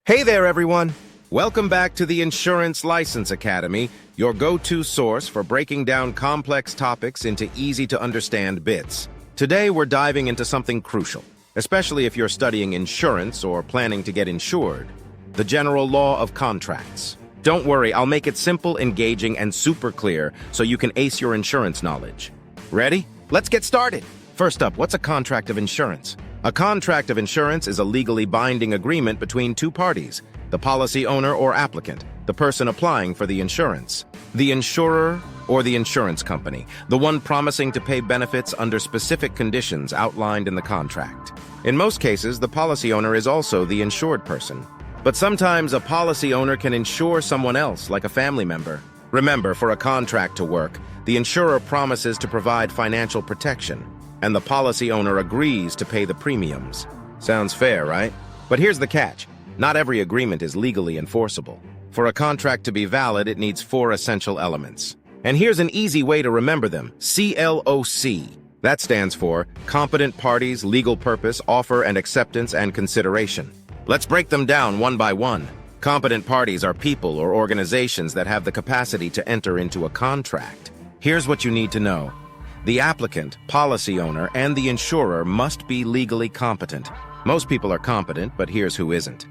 Hey there, everyone! Welcome back to the Insurance License Academy, your go-to source for breaking down complex topics into easy-to-understand bits. Today, we're diving into something crucial, especially if you're studying insurance or planning to get insured: the general law of contracts. Don't worry, I'll make it simple, engaging, and super clear so you can ace your insurance knowledge. Ready? Let's get started! First up, what's a contract of insurance? A contract of insurance is a legally binding agreement between two parties, the policy owner or applicant, the person applying for the insurance, the insurer or the insurance company, the one promising to pay benefits under specific conditions outlined in the contract. In most cases, the policy owner is also the insured person. But sometimes a policy owner can insure someone else, like a family member. Remember, for a contract to work, the insurer promises to provide financial protection, and the policy owner agrees to pay the premiums. Sounds fair, right? But here's the catch. Not every agreement is legally enforceable. For a contract to be valid, it needs 4 essential elements. And here's an easy way to remember them: CLOC. That stands for Competent Parties, Legal Purpose, Offer and Acceptance, and Consideration. Let's break them down one by one. Competent parties are people or organizations that have the capacity to enter into a contract. Here's what you need to know. The applicant, policy owner, and the insurer must be legally competent. Most people are competent, but here's who isn't.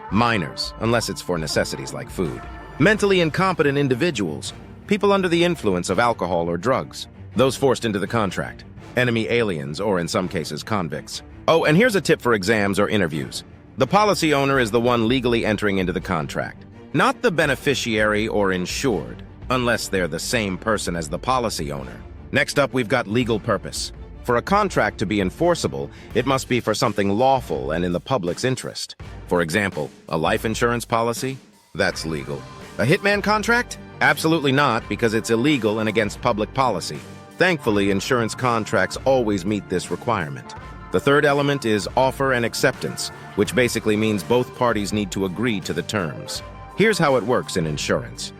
Minors, unless it's for necessities like food. Mentally incompetent individuals, people under the influence of alcohol or drugs. Those forced into the contract. Enemy aliens, or in some cases, convicts. Oh, and here's a tip for exams or interviews. The policy owner is the one legally entering into the contract, not the beneficiary or insured, unless they're the same person as the policy owner. Next up, we've got legal purpose. For a contract to be enforceable, it must be for something lawful and in the public's interest. For example, a life insurance policy? That's legal. A hitman contract? Absolutely not, because it's illegal and against public policy. Thankfully, insurance contracts always meet this requirement. The third element is offer and acceptance, which basically means both parties need to agree to the terms. Here's how it works in insurance.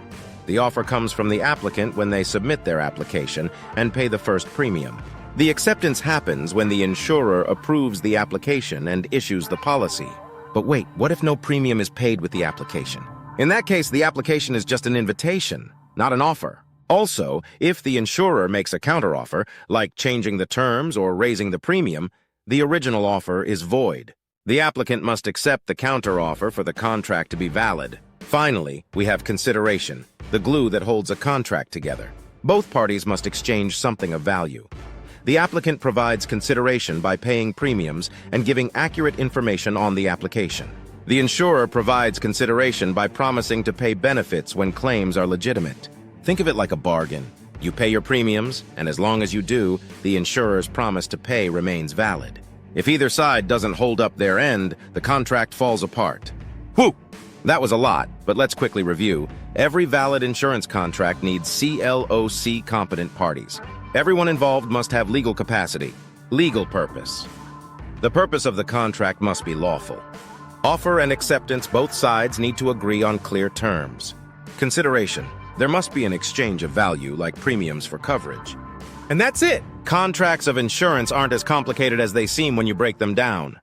The offer comes from the applicant when they submit their application and pay the first premium. The acceptance happens when the insurer approves the application and issues the policy. But wait, what if no premium is paid with the application? In that case, the application is just an invitation, not an offer. Also, if the insurer makes a counteroffer, like changing the terms or raising the premium, the original offer is void. The applicant must accept the counteroffer for the contract to be valid. Finally, we have consideration, the glue that holds a contract together. Both parties must exchange something of value. The applicant provides consideration by paying premiums and giving accurate information on the application. The insurer provides consideration by promising to pay benefits when claims are legitimate. Think of it like a bargain. You pay your premiums, and as long as you do, the insurer's promise to pay remains valid. If either side doesn't hold up their end, the contract falls apart. Whew! That was a lot, but let's quickly review. Every valid insurance contract needs CLOC competent parties. Everyone involved must have legal capacity, legal purpose. The purpose of the contract must be lawful. Offer and acceptance, both sides need to agree on clear terms. Consideration. There must be an exchange of value, like premiums for coverage. And that's it! Contracts of insurance aren't as complicated as they seem when you break them down.